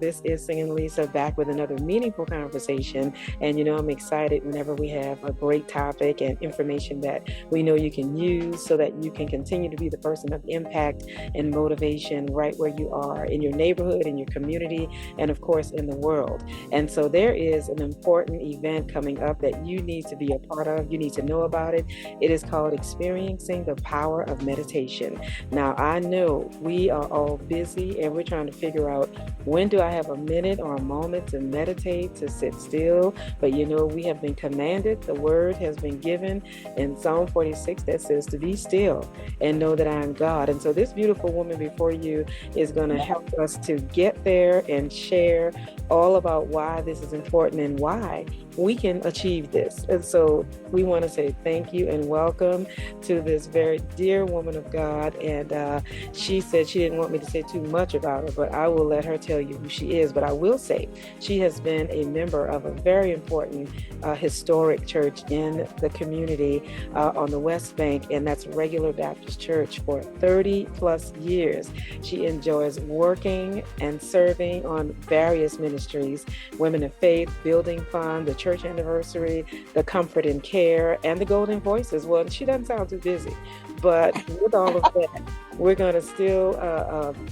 This is Singinlisa back with another meaningful conversation. And, I'm excited whenever we have a great topic and information that we know you can use so that you can continue to be the person of impact and motivation right where you are in your neighborhood, in your community, and of course in the world. And so there is an important event coming up that you need to be a part of. You need to know about it. It is called Experiencing the Power of Meditation. Now, I know we are all busy and we're trying to figure out, when do I have a minute or a moment to meditate, to sit still? But we have been commanded, the word has been given in Psalm 46 that says to be still and know that I am God. And so this beautiful woman before you is going to help us to get there and share all about why this is important and why we can achieve this. And so we want to say thank you and welcome to this very dear woman of God. And she said she didn't want me to say too much about her, but I will let her tell you who she is. But I will say she has been a member of a very important historic church in the community on the West Bank, and that's Regular Baptist Church for 30 plus years. She enjoys working and serving on various ministries, Women of Faith, Building Fund, the Church Anniversary, the Comfort and Care, and the Golden Voices. Well, she doesn't sound too busy, but with all of that, we're going to still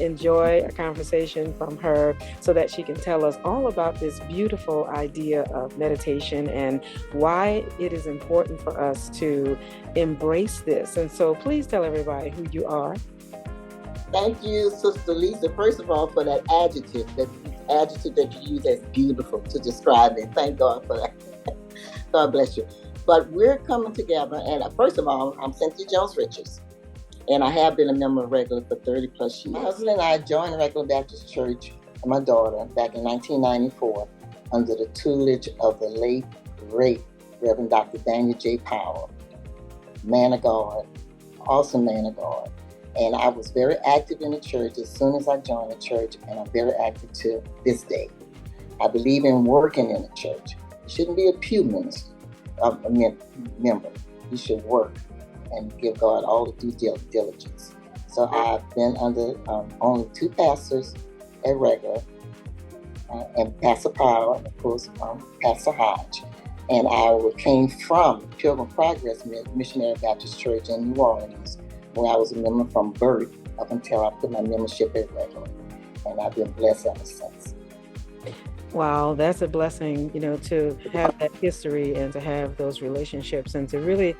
enjoy a conversation from her so that she can tell us all about this beautiful idea of meditation and why it is important for us to embrace this. And so please tell everybody who you are. Thank you, Sister Lisa, first of all, for that adjective that you use as beautiful to describe it. Thank God for that. God bless you. But we're coming together, and first of all, I'm Cynthia Jones-Richards, and I have been a member of Regular for 30 plus years. My husband and I joined Regular Baptist Church and my daughter back in 1994 under the tutelage of the late, great Reverend Dr. Daniel J. Powell, man of God, awesome man of God. And I was very active in the church as soon as I joined the church, and I'm very active to this day. I believe in working in the church. You shouldn't be a pew minister, member. You should work and give God all the due diligence. So I've been under only two pastors at Regular, and Pastor Powell, and of course Pastor Hodge. And I came from Pilgrim Progress Missionary Baptist Church in New Orleans, where I was a member from birth up until I put my membership at Regular. And I've been blessed ever since. Wow, that's a blessing, to have that history and to have those relationships and to really,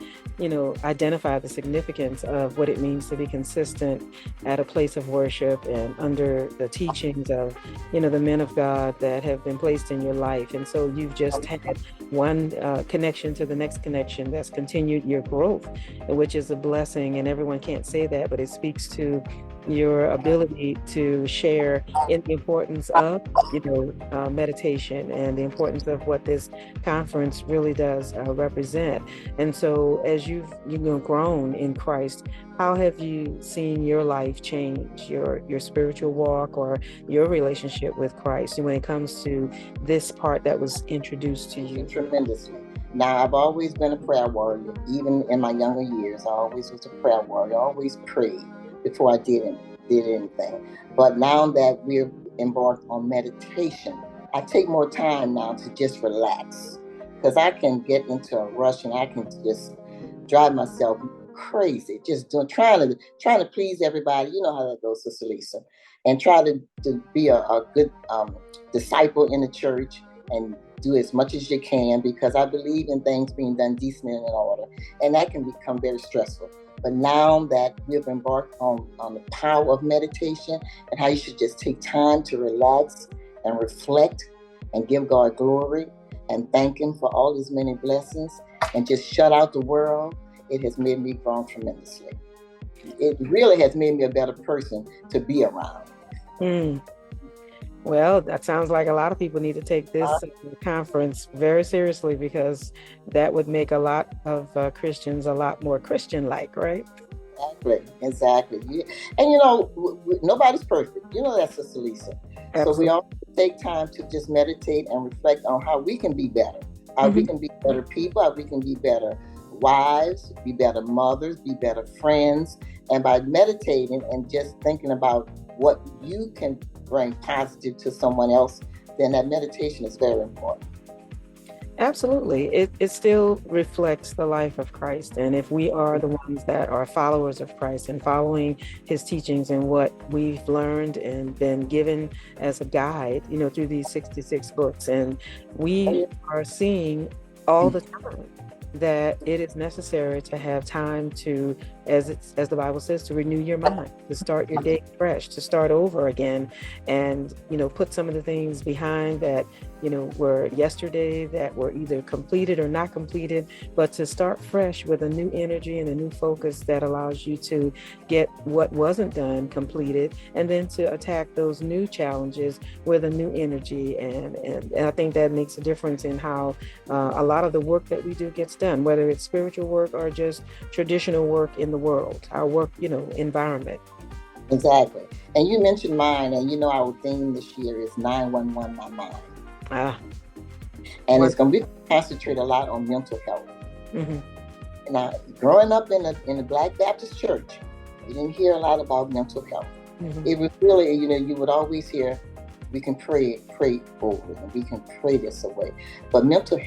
identify the significance of what it means to be consistent at a place of worship and under the teachings of, the men of God that have been placed in your life. And so you've just had one connection to the next connection that's continued your growth, which is a blessing. And everyone can't say that, but it speaks to your ability to share in the importance of, meditation and the importance of what this conference really does represent. And so as you've grown in Christ, how have you seen your life change, your spiritual walk or your relationship with Christ when it comes to this part that was introduced to you? Tremendously. Now, I've always been a prayer warrior. Even in my younger years, I always was a prayer warrior. I always prayed before I did anything. But now that we're embarked on meditation, I take more time now to just relax, because I can get into a rush and I can just drive myself crazy, just trying to please everybody. You know how that goes, Sister Lisa, and try to be a good disciple in the church and do as much as you can, because I believe in things being done decently and in order, and that can become very stressful. But now that we've embarked on the power of meditation and how you should just take time to relax and reflect and give God glory and thank Him for all His many blessings and just shut out the world, it has made me grow tremendously. It really has made me a better person to be around. Well, that sounds like a lot of people need to take this conference very seriously, because that would make a lot of Christians a lot more Christian-like, right? Exactly. And nobody's perfect. You know that, Sister Lisa. Absolutely. So we all take time to just meditate and reflect on how we can be better, how we can be better people, how we can be better wives, be better mothers, be better friends. And by meditating and just thinking about what you can bring positive to someone else, then that meditation is very important. Absolutely. It still reflects the life of Christ. And if we are the ones that are followers of Christ and following his teachings and what we've learned and been given as a guide, through these 66 books, and we are seeing all the time that it is necessary to have time to, as the Bible says, to renew your mind, to start your day fresh, to start over again, and put some of the things behind that were yesterday, that were either completed or not completed, but to start fresh with a new energy and a new focus that allows you to get what wasn't done completed, and then to attack those new challenges with a new energy. And I think that makes a difference in how a lot of the work that we do gets done, whether it's spiritual work or just traditional work in the world, our work, environment. Exactly. And you mentioned mind, and our theme this year is 911 My Mind. And it's going to be concentrated a lot on mental health. Mm-hmm. Now, growing up in a Black Baptist church, you didn't hear a lot about mental health. Mm-hmm. It was really, you would always hear, we can pray over it, and we can pray this away. But mental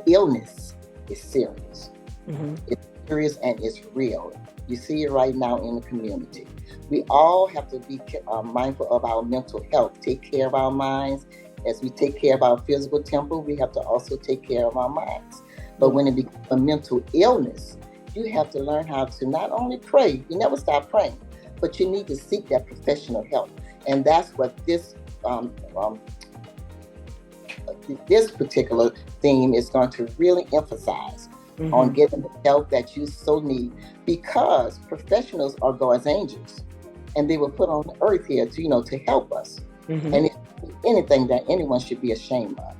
illness is serious. Mm-hmm. It's serious and it's real. You see it right now in the community. We all have to be mindful of our mental health, take care of our minds. As we take care of our physical temple, we have to also take care of our minds. But when it becomes a mental illness, you have to learn how to not only pray, you never stop praying, but you need to seek that professional help. And that's what this particular theme is going to really emphasize. Mm-hmm. On getting the help that you so need, because professionals are God's angels, and they were put on the earth here to help us. Mm-hmm. And it's anything that anyone should be ashamed of.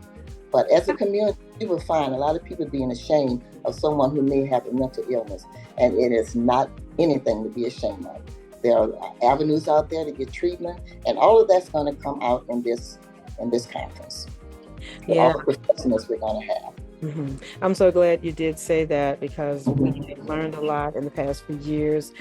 But as a community, you will find a lot of people being ashamed of someone who may have a mental illness, and it is not anything to be ashamed of. There are avenues out there to get treatment, and all of that's going to come out in this conference. All the professionals we're going to have. Mm-hmm. I'm so glad you did say that, because we learned a lot in the past few years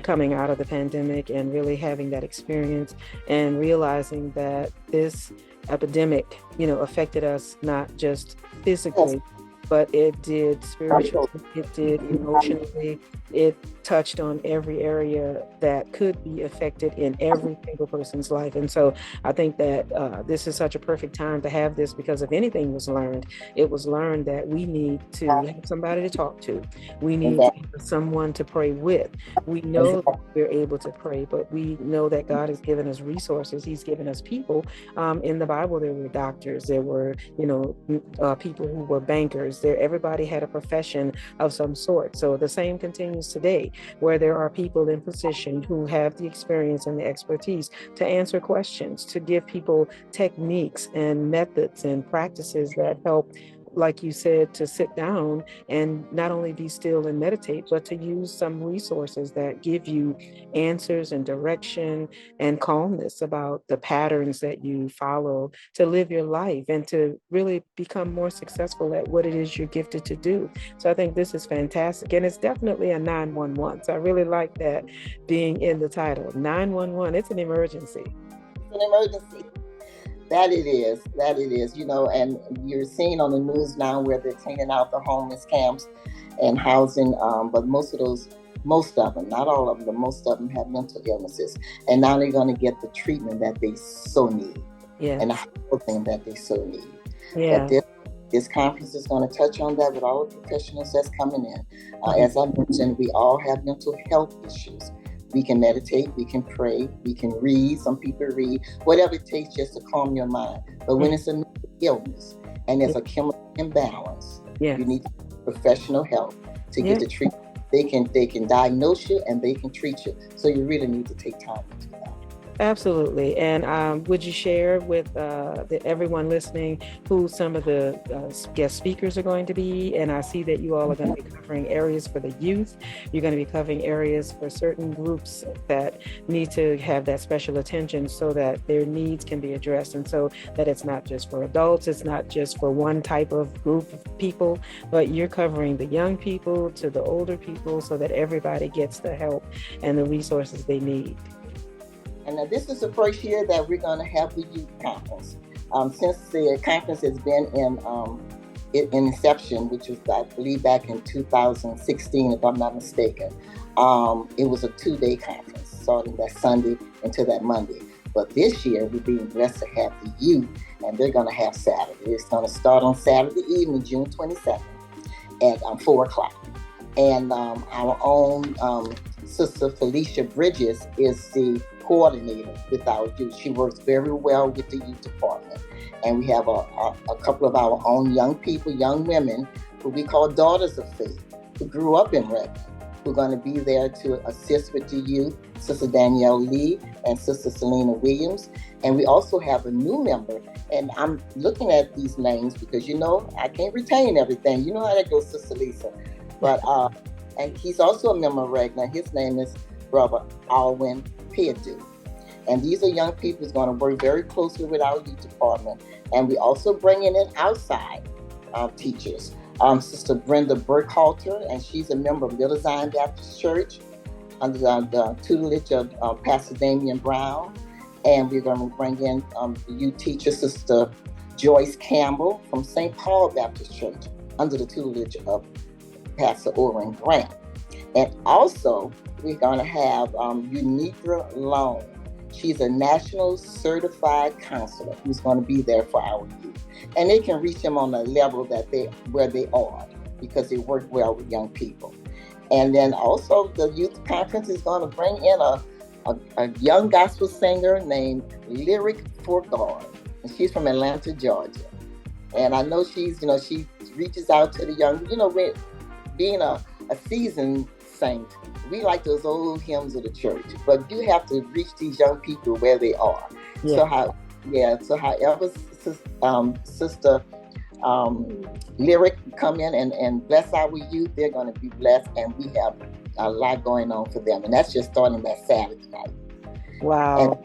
coming out of the pandemic, and really having that experience and realizing that this epidemic, affected us not just physically, but it did spiritually, it did emotionally, it touched on every area that could be affected in every single person's life. And so I think that this is such a perfect time to have this, because if anything was learned, it was learned that we need to have somebody to talk to. We need someone to pray with. We know that we're able to pray, but we know that God has given us resources. He's given us people. In the Bible, there were doctors, there were, people who were bankers. Everybody had a profession of some sort. So the same continues today, where there are people in position who have the experience and the expertise to answer questions, to give people techniques and methods and practices that help, like you said, to sit down and not only be still and meditate, but to use some resources that give you answers and direction and calmness about the patterns that you follow to live your life and to really become more successful at what it is you're gifted to do. So I think this is fantastic. And it's definitely a 911. So I really like that being in the title. 911, it's an emergency. It's an emergency. That it is, and you're seeing on the news now where they're cleaning out the homeless camps and housing, but most of them, not all of them, but most of them have mental illnesses. And now they're going to get the treatment that they so need, and the housing that they so need. Yeah. But this conference is going to touch on that with all the professionals that's coming in. As I mentioned, we all have mental health issues. We can meditate, we can pray, we can read. Some people read, whatever it takes just to calm your mind. But when it's a mental illness and there's a chemical imbalance, you need professional help to get the treatment. They can diagnose you and they can treat you. So you really need to take time to do that. Absolutely. And would you share with everyone listening who some of the guest speakers are going to be? And I see that you all are going to be covering areas for the youth. You're going to be covering areas for certain groups that need to have that special attention so that their needs can be addressed. And so that it's not just for adults, it's not just for one type of group of people, but you're covering the young people to the older people so that everybody gets the help and the resources they need. And this is the first year that we're going to have the youth conference. Since the conference has been in inception, which was, I believe, back in 2016, if I'm not mistaken, it was a 2-day conference, starting that Sunday into that Monday. But this year, we're being blessed to have the youth, and they're going to have Saturday. It's going to start on Saturday evening, June 22nd, at 4 o'clock. And our own Sister Felicia Bridges is the coordinator with our youth. She works very well with the youth department. And we have a couple of our own young people, young women, who we call Daughters of Faith, who grew up in Redmond, who are going to be there to assist with the youth, Sister Danielle Lee and Sister Selena Williams. And we also have a new member. And I'm looking at these names because, I can't retain everything. You know how that goes, Sister Lisa. But and he's also a member of Regna. His name is Brother Alwyn Peadu. And these are young people who's going to work very closely with our youth department. And we also bringing in outside teachers. Sister Brenda Burkhalter, and she's a member of Little Zion Baptist Church under the tutelage of Pastor Damian Brown. And we're going to bring in the youth teacher, Sister Joyce Campbell from St. Paul Baptist Church under the tutelage of Pastor Oren Grant. And also, we're going to have Unitra Long. She's a national certified counselor who's going to be there for our youth. And they can reach them on the level where they are, because they work well with young people. And then also the youth conference is going to bring in a young gospel singer named Lyric Forgard. And she's from Atlanta, Georgia. And I know she reaches out to the young, being a seasoned saint, we like those old hymns of the church, but you have to reach these young people where they are. Yeah. So however Sister Lyric come in and bless our youth, they're going to be blessed, and we have a lot going on for them. And that's just starting that Saturday night. Wow.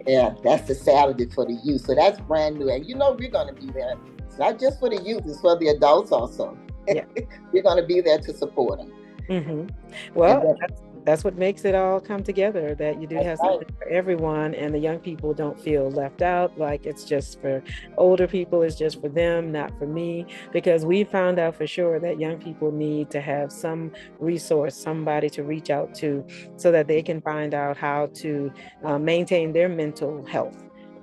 And that's the Saturday for the youth. So that's brand new. And we're going to be there. It's not just for the youth, it's for the adults also. Yeah. We're going to be there to support them. Mm-hmm. Well, that's what makes it all come together, that you do have something for everyone, and the young people don't feel left out, like it's just for older people, it's just for them, not for me, because we found out for sure that young people need to have some resource, somebody to reach out to, so that they can find out how to maintain their mental health.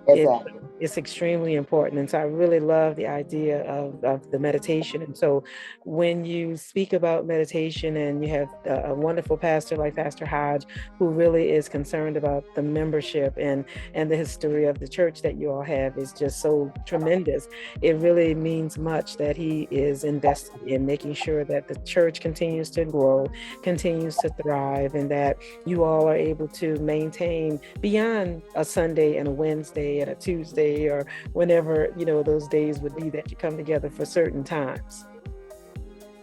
Exactly. It's extremely important. And so I really love the idea of the meditation. And so when you speak about meditation, and you have a wonderful pastor like Pastor Hodge, who really is concerned about the membership and the history of the church that you all have is just so tremendous. It really means much that he is invested in making sure that the church continues to grow, continues to thrive, and that you all are able to maintain beyond a Sunday and a Wednesday and a Tuesday, or whenever those days would be that you come together for certain times.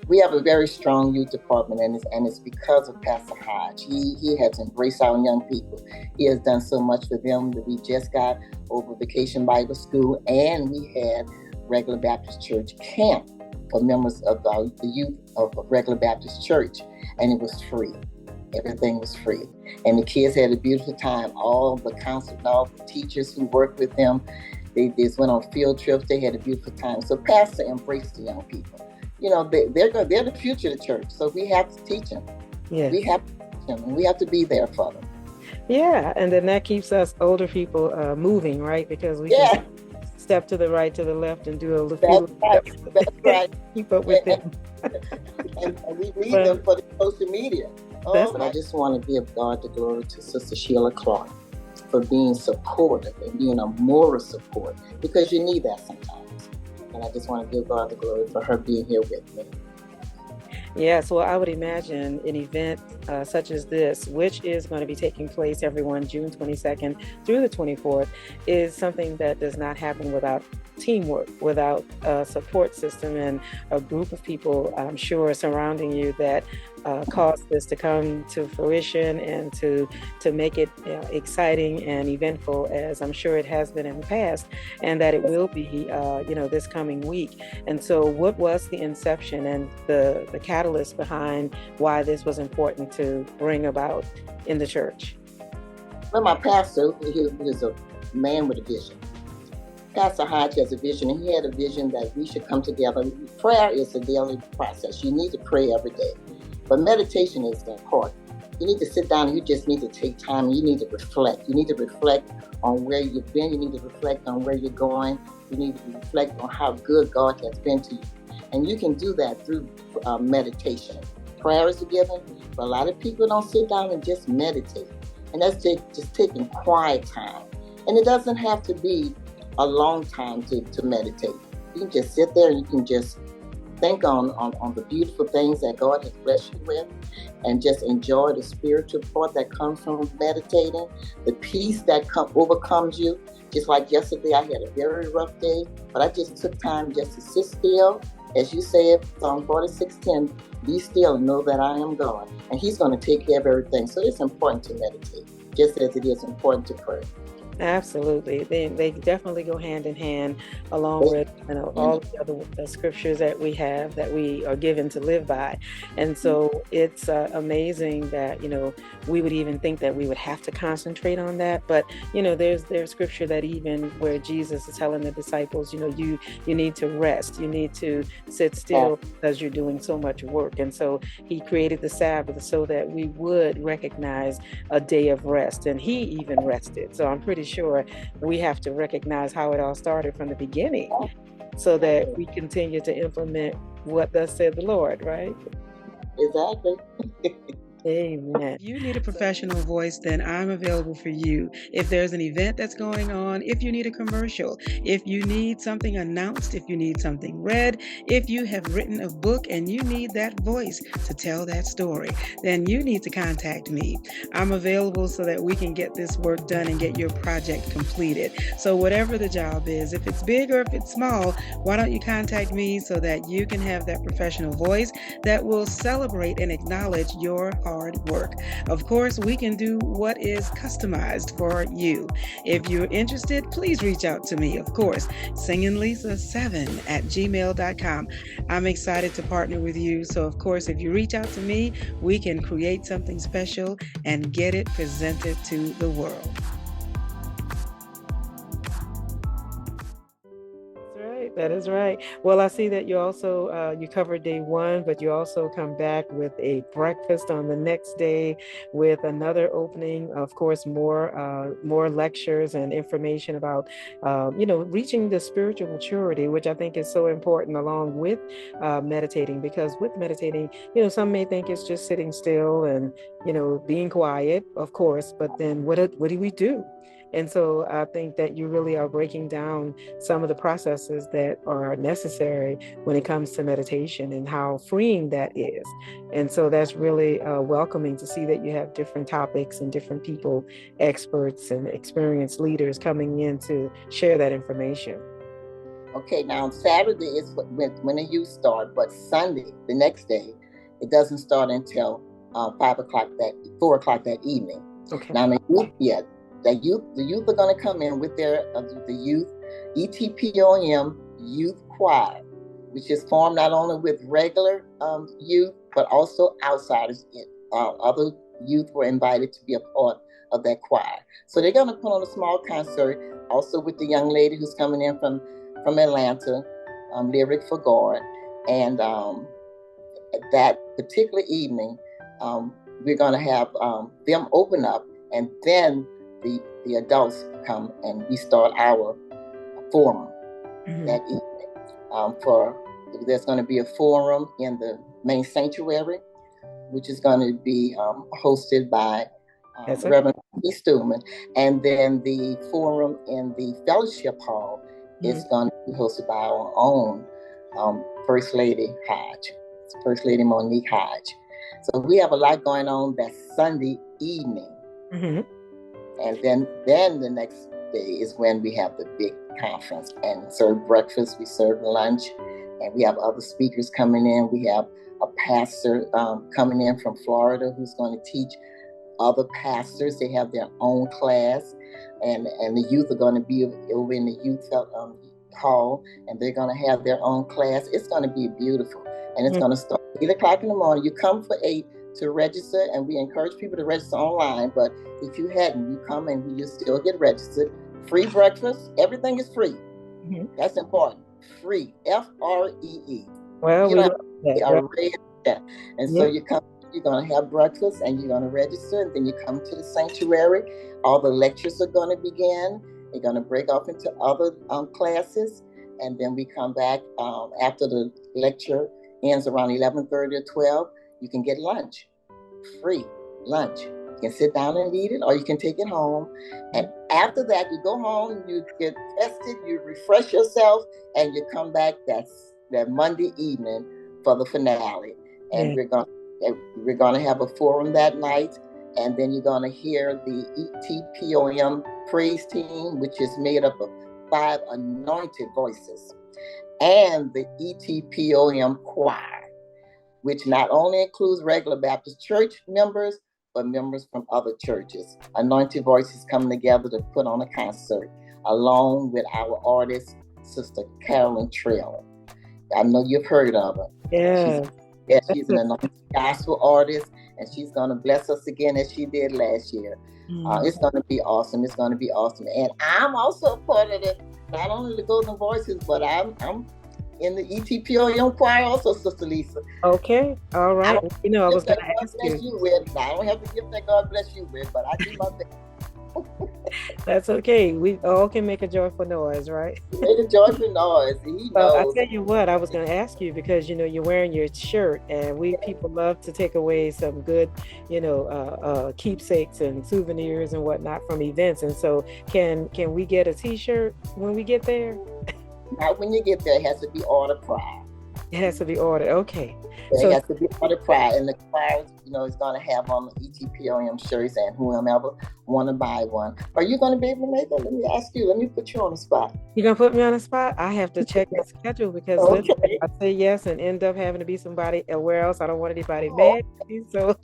We have a very strong youth department, and it's because of Pastor Hodge. He has embraced our young people. He has done so much for them that we just got over Vacation Bible School, and we had Regular Baptist Church camp for members of the youth of Regular Baptist Church, and it was free. Everything was free. And the kids had a beautiful time. All the counselors, all the teachers who worked with them, they just went on field trips. They had a beautiful time. So Pastor embraced the young people. They're the future of the church. So we have to teach them. Yes. We have to teach them, and we have to be there for them. Yeah, and then that keeps us older people moving, right? Because we can step to the right, to the left, and do a little. That's right. Keep up with them. And we need them for the social media. I just want to give God the glory to Sister Sheila Clark for being supportive and being a moral support, because you need that sometimes. And I just want to give God the glory for her being here with me. Yes, well, I would imagine an event such as this, which is going to be taking place everyone June 22nd through the 24th, is something that does not happen without teamwork, without a support system and a group of people, I'm sure, surrounding you that cause this to come to fruition and to make it exciting and eventful, as I'm sure it has been in the past, and that it will be, this coming week. And so what was the inception and the catalyst behind why this was important to bring about in the church? Well, my pastor, he was a man with a vision. Pastor Hodge has a vision, and he had a vision that we should come together. Prayer is a daily process. You need to pray every day. But meditation is important. You need to sit down and you just need to take time and you need to reflect. You need to reflect on where you've been. You need to reflect on where you're going. You need to reflect on how good God has been to you. And you can do that through meditation. Prayer is a given, but a lot of people don't sit down and just meditate. And that's just taking quiet time. And it doesn't have to be a long time to meditate. You can just sit there and you can just think on the beautiful things that God has blessed you with and just enjoy the spiritual part that comes from meditating, the peace that overcomes you. Just like yesterday, I had a very rough day, but I just took time just to sit still. As you said, Psalm 46:10, be still and know that I am God. And He's going to take care of everything. So it's important to meditate, just as it is important to pray. Absolutely. They definitely go hand in hand along with all the other scriptures that we have that we are given to live by. And so it's amazing that, we would even think that we would have to concentrate on that. But, there's scripture that even where Jesus is telling the disciples, you need to rest. You need to sit still because you're doing so much work. And so He created the Sabbath so that we would recognize a day of rest. And He even rested. So I'm pretty sure we have to recognize how it all started from the beginning so that we continue to implement what thus said the Lord, right? Exactly. Amen. If you need a professional voice, then I'm available for you. If there's an event that's going on, if you need a commercial, if you need something announced, if you need something read, if you have written a book and you need that voice to tell that story, then you need to contact me. I'm available so that we can get this work done and get your project completed. So whatever the job is, if it's big or if it's small, why don't you contact me so that you can have that professional voice that will celebrate and acknowledge your hard work. Of course, we can do what is customized for you. If you're interested, please reach out to me. Of course, Singinlisa7@gmail.com. I'm excited to partner with you. So, of course, if you reach out to me, we can create something special and get it presented to the world. That is right. Well, I see that you also, you covered day one, but you also come back with a breakfast on the next day with another opening, of course, more lectures and information about, reaching the spiritual maturity, which I think is so important along with meditating, because with meditating, some may think it's just sitting still and, being quiet, of course, but then what do we do? And so I think that you really are breaking down some of the processes that are necessary when it comes to meditation and how freeing that is. And so that's really welcoming to see that you have different topics and different people, experts and experienced leaders coming in to share that information. Okay, now Saturday is when the youth start, but Sunday, the next day, it doesn't start until 4 o'clock that evening. Okay. Now the youth are going to come in with the youth ETPOM youth choir, which is formed not only with regular youth but also outsiders. Other youth were invited to be a part of that choir. So they're going to put on a small concert, also with the young lady who's coming in from Atlanta, Lyric for God, and that particular evening, we're going to have them open up, and then the adults come and we start our forum that evening. There's going to be a forum in the main sanctuary, which is going to be hosted by Reverend E. Stewman, and then the forum in the fellowship hall is going to be hosted by our own First Lady Monique Hodge. So we have a lot going on that Sunday evening. And then the next day is when we have the big conference and serve breakfast, we serve lunch, and we have other speakers coming in. We have a pastor coming in from Florida who's going to teach other pastors. They have their own class, and the youth are going to be over in the youth hall, and they're going to have their own class. It's going to be beautiful, and it's going to start 8 o'clock in the morning. You come for 8, to register, and we encourage people to register online. But if you hadn't, you come and you still get registered. Free breakfast. Everything is free. Mm-hmm. That's important. Free. FREE. Well, we love that. And so you come. You're going to have breakfast and you're going to register, and then you come to the sanctuary. All the lectures are going to begin. They're going to break off into other classes, and then we come back after the lecture ends around 11:30 or 12. You can get lunch, free lunch. You can sit down and eat it, or you can take it home. And after that, you go home, you get rested, you refresh yourself, and you come back that Monday evening for the finale. And we're going to have a forum that night, and then you're going to hear the ETPOM praise team, which is made up of 5 anointed voices, and the ETPOM choir, which not only includes regular Baptist church members, but members from other churches. Anointed voices coming together to put on a concert, along with our artist, Sister Carolyn Trailer. I know you've heard of her. Yeah. She's an anointed gospel artist, and she's going to bless us again as she did last year. It's going to be awesome. It's going to be awesome. And I'm also a part of it, not only the Golden Voices, but I'm in the ETPOM choir also, Sister Lisa. Okay. All right. I was going to ask you with. I don't have the gift that God bless you with, but I do my best. That's okay. We all can make a joyful noise, right? Make a joyful noise. He knows. I tell you what, I was going to ask you, because you're wearing your shirt, and people love to take away some good, keepsakes and souvenirs and whatnot from events. And so, can we get a T-shirt when we get there? Not when you get there. It has to be ordered prior. It has to be ordered. Okay. It has to be ordered prior, and the choir, is going to have on the ETPOM shirts, and whoever want to buy one. Are you going to be able to make that? Let me ask you. Let me put you on the spot. You're going to put me on the spot? I have to check my schedule, because if I say yes and end up having to be somebody where else, I don't want anybody mad at me. So.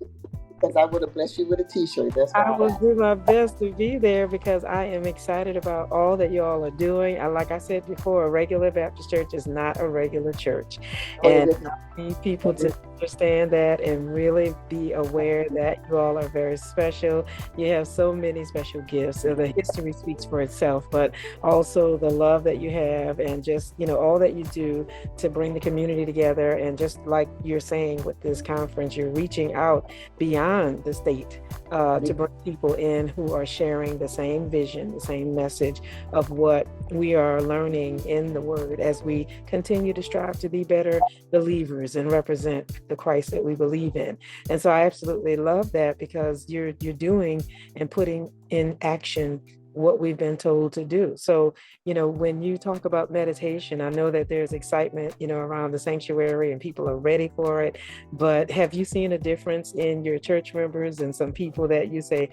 Because I would have blessed you with a T-shirt. That's why I will do my best to be there, because I am excited about all that you all are doing. Like I said before, a regular Baptist church is not a regular church. And I need people to understand that and really be aware that you all are very special. You have so many special gifts. So the history speaks for itself, but also the love that you have, and just, all that you do to bring the community together. And just like you're saying with this conference, you're reaching out beyond the state to bring people in who are sharing the same vision, the same message of what we are learning in the Word, as we continue to strive to be better believers and represent the Christ that we believe in. And so I absolutely love that, because you're doing and putting in action what we've been told to do. So, when you talk about meditation, I know that there's excitement, around the sanctuary, and people are ready for it. But have you seen a difference in your church members and some people that you say,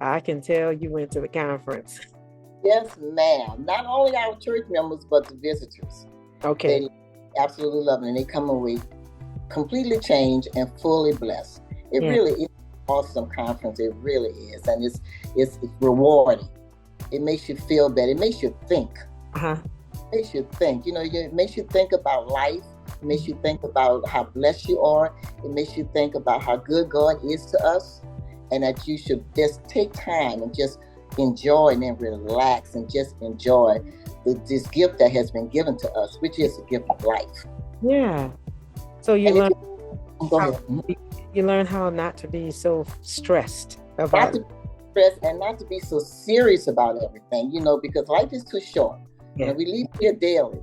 I can tell you went to the conference? Yes, ma'am. Not only our church members, but the visitors. Okay. They absolutely love it, and they come away completely changed and fully blessed. It really is an awesome conference. It really is. And it's rewarding. It makes you feel better. It makes you think. It makes you think. It makes you think about life. It makes you think about how blessed you are. It makes you think about how good God is to us, and that you should just take time and just enjoy and then relax and just enjoy this gift that has been given to us, which is a gift of life. Yeah. So you learn how not to be so stressed about it. And not to be so serious about everything, because life is too short. And we leave here daily.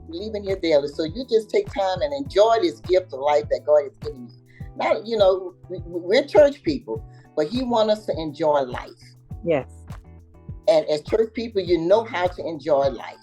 So you just take time and enjoy this gift of life that God has given you. Now, we're church people, but He wants us to enjoy life. Yes. And as church people, you know how to enjoy life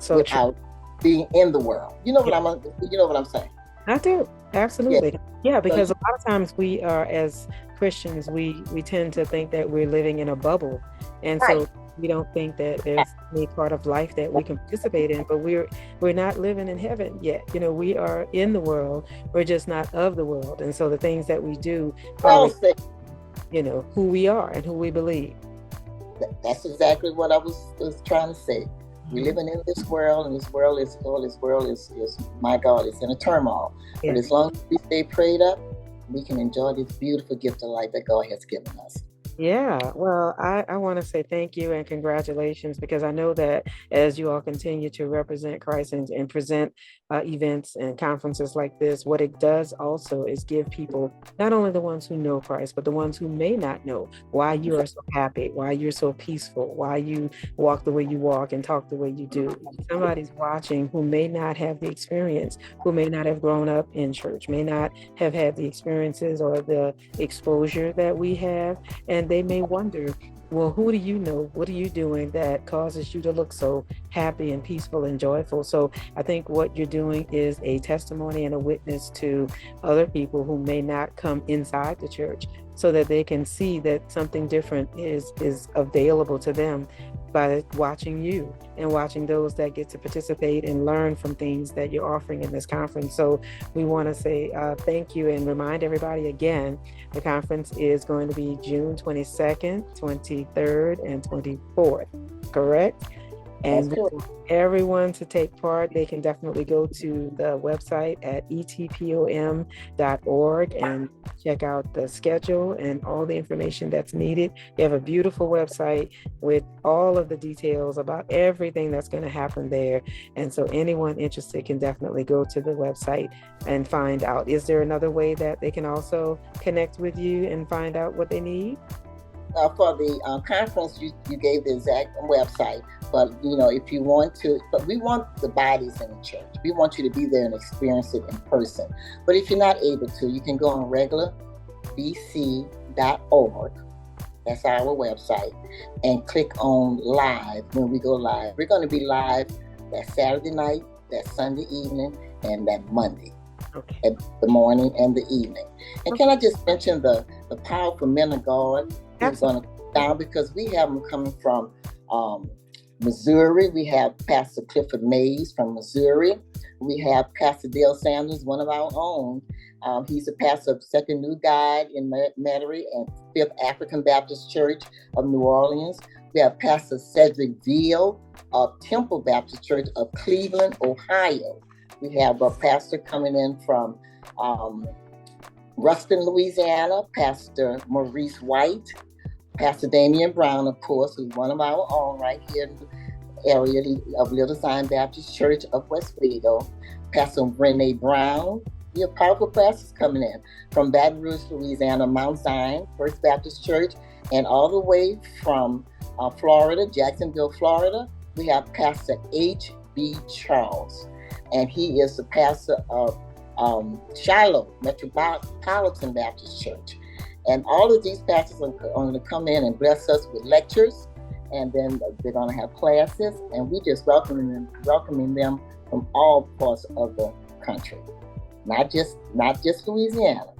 without being in the world. You know what I'm saying? I do. Absolutely. Yeah, because a lot of times we are, as Christians, we tend to think that we're living in a bubble. And so we don't think that there's any part of life that we can participate in, but we're not living in heaven yet. We are in the world. We're just not of the world. And so the things that we do are, who we are and who we believe. That's exactly what I was trying to say. We're living in this world, and this world is my God, it's in a turmoil. But as long as we stay prayed up, we can enjoy this beautiful gift of life that God has given us. Yeah, well, I want to say thank you and congratulations, because I know that as you all continue to represent Christ and present events and conferences like this, what it does also is give people, not only the ones who know Christ, but the ones who may not know, why you are so happy, why you're so peaceful, why you walk the way you walk and talk the way you do. Somebody's watching who may not have the experience, who may not have grown up in church, may not have had the experiences or the exposure that we have. And they may wonder, well, who do you know? What are you doing that causes you to look so happy and peaceful and joyful? So I think what you're doing is a testimony and a witness to other people who may not come inside the church, so that they can see that something different is available to them by watching you and watching those that get to participate and learn from things that you're offering in this conference. So we want to say thank you and remind everybody again, the conference is going to be June 22nd, 23rd, and 24th, correct? And everyone to take part, they can definitely go to the website at ETPOM.org and check out the schedule and all the information that's needed. You have a beautiful website with all of the details about everything that's going to happen there. And so anyone interested can definitely go to the website and find out. Is there another way that they can also connect with you and find out what they need? For the conference, you gave the exact website, but if you want to, but we want the bodies in the church. We want you to be there and experience it in person. But if you're not able to, you can go on regularbc.org. That's our website, and click on live when we go live. We're going to be live that Saturday night, that Sunday evening, and that Monday. Okay. At the morning and the evening. And can I just mention the powerful men of God who's going to come down, because we have them coming from Missouri. We have Pastor Clifford Mays from Missouri. We have Pastor Dale Sanders, one of our own. He's a pastor of Second New Guide in Metairie and Fifth African Baptist Church of New Orleans. We have Pastor Cedric Veal of Temple Baptist Church of Cleveland, Ohio. We have a pastor coming in from Ruston, Louisiana, Pastor Maurice White, Pastor Damian Brown, of course, who's one of our own right here in the area of Little Zion Baptist Church of Westwego, Pastor Renee Brown. We have powerful pastors coming in from Baton Rouge, Louisiana, Mount Zion, First Baptist Church, and all the way from Florida, Jacksonville, Florida, we have Pastor H.B. Charles. And he is the pastor of Shiloh Metropolitan Baptist Church. And all of these pastors are going to come in and bless us with lectures, and then they're going to have classes, and we just welcoming them from all parts of the country, not just Louisiana.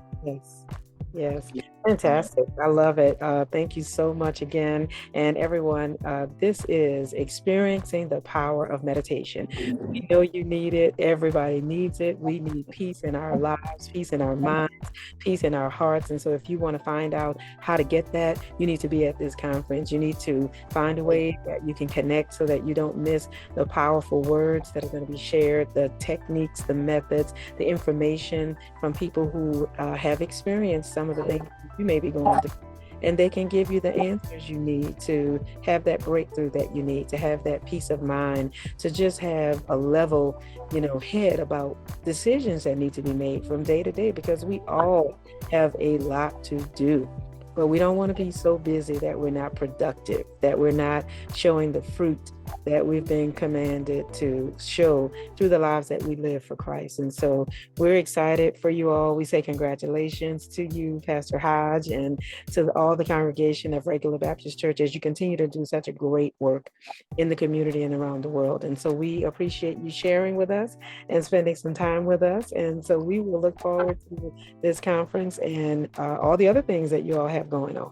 Yes. Fantastic. I love it. Thank you so much again. And everyone, this is experiencing the power of meditation. We know you need it. Everybody needs it. We need peace in our lives, peace in our minds, peace in our hearts. And so if you want to find out how to get that, you need to be at this conference. You need to find a way that you can connect so that you don't miss the powerful words that are going to be shared, the techniques, the methods, the information from people who have experienced some of the things you may be going through, and they can give you the answers you need to have that breakthrough that you need, to have that peace of mind, to just have a level, head about decisions that need to be made from day to day, because we all have a lot to do. But we don't want to be so busy that we're not productive, that we're not showing the fruit that we've been commanded to show through the lives that we live for Christ. And so we're excited for you all. We say congratulations to you, Pastor Hodge, and to all the congregation of Regular Baptist Church as you continue to do such a great work in the community and around the world. And so we appreciate you sharing with us and spending some time with us. And so we will look forward to this conference and all the other things that you all have going on.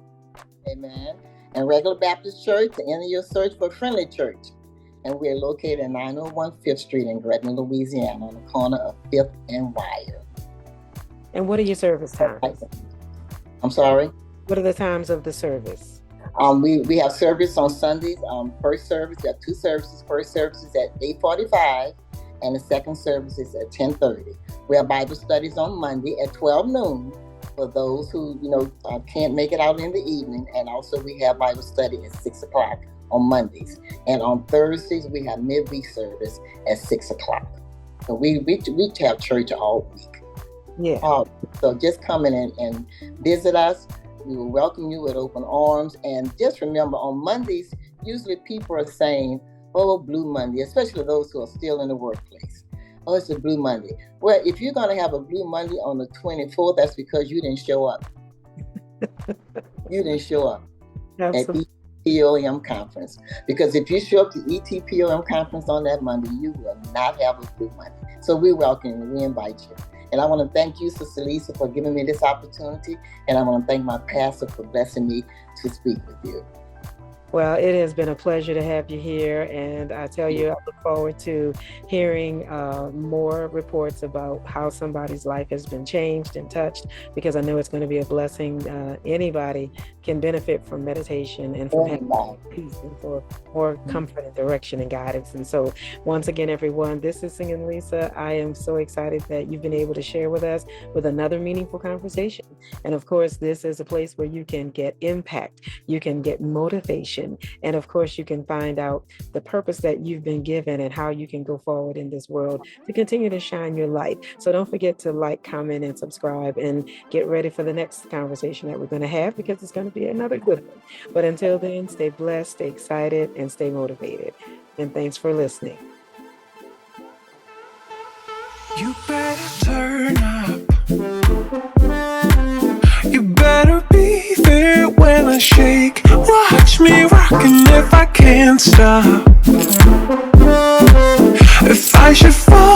Amen. And Regular Baptist Church, the end of your search for a friendly church. And we're located at 901 5th Street in Gretna, Louisiana, on the corner of 5th and Wire. And what are your service times? I'm sorry? What are the times of the service? We have service on Sundays. First service, we have two services. First service is at 8:45, and the second service is at 10:30. We have Bible studies on Monday at 12 noon. for those who, can't make it out in the evening. And also we have Bible study at 6 o'clock on Mondays. And on Thursdays, we have midweek service at 6 o'clock. So we have church all week. Yeah. So just come in and visit us. We will welcome you with open arms. And just remember, on Mondays, usually people are saying, oh, Blue Monday, especially those who are still in the workplace. Oh, it's a Blue Monday. Well, if you're going to have a Blue Monday on the 24th, that's because you didn't show up. You didn't show up. Absolutely. At ETPOM conference. Because if you show up to ETPOM conference on that Monday, you will not have a Blue Monday. So we welcome you. We invite you. And I want to thank you, Sister Lisa, for giving me this opportunity. And I want to thank my pastor for blessing me to speak with you. Well, it has been a pleasure to have you here. And I tell you, I look forward to hearing more reports about how somebody's life has been changed and touched, because I know it's going to be a blessing. Anybody can benefit from meditation and from having peace and for more comfort and direction and guidance. And so once again, everyone, this is Singinlisa. I am so excited that you've been able to share with us with another meaningful conversation. And of course, this is a place where you can get impact, you can get motivation, and of course, you can find out the purpose that you've been given and how you can go forward in this world to continue to shine your light. So don't forget to like, comment, and subscribe, and get ready for the next conversation that we're going to have, because it's going to be another good one. But until then, stay blessed, stay excited, and stay motivated. And thanks for listening. You better turn up. You better be there when I shake. Watch me rockin' if I can't stop. If I should fall